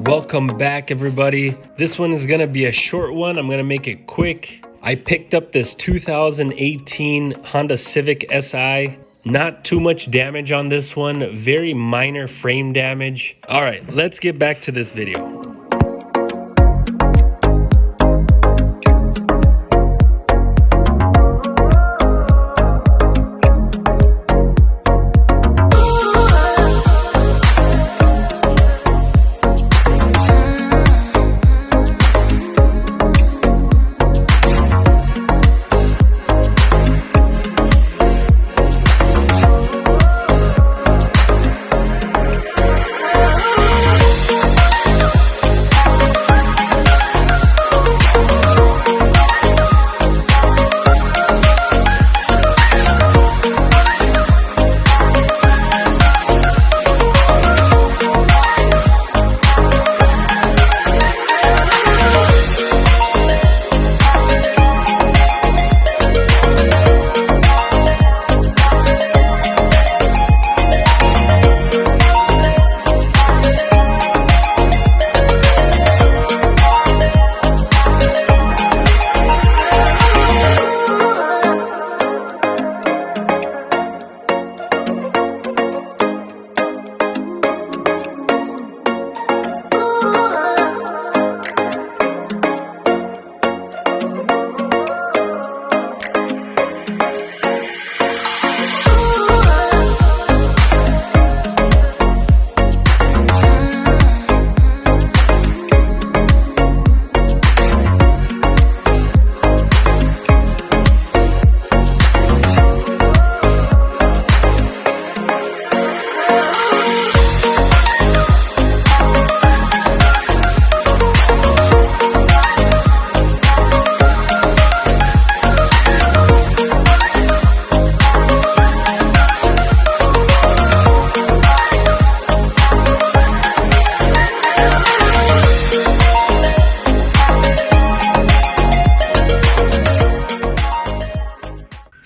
Welcome back, everybody. This one is gonna be a short one. I'm gonna make it quick. I picked up this 2018 Honda Civic Si. Not too much damage on this one, very minor frame damage. All right, let's get back to this video.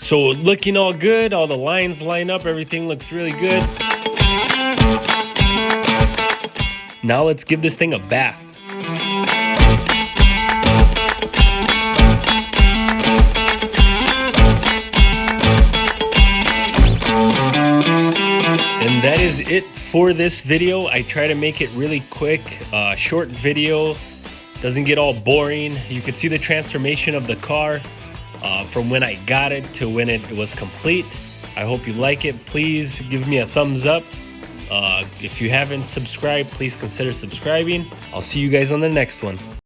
So looking all good, all the lines line up, everything looks really good. Now let's give this thing a bath. And that is it for this video. I try to make it really quick, short video, doesn't get all boring. You can see the transformation of the car. From when I got it to when it was complete. I hope you like it. Please give me a thumbs up. If you haven't subscribed, please consider subscribing. I'll see you guys on the next one.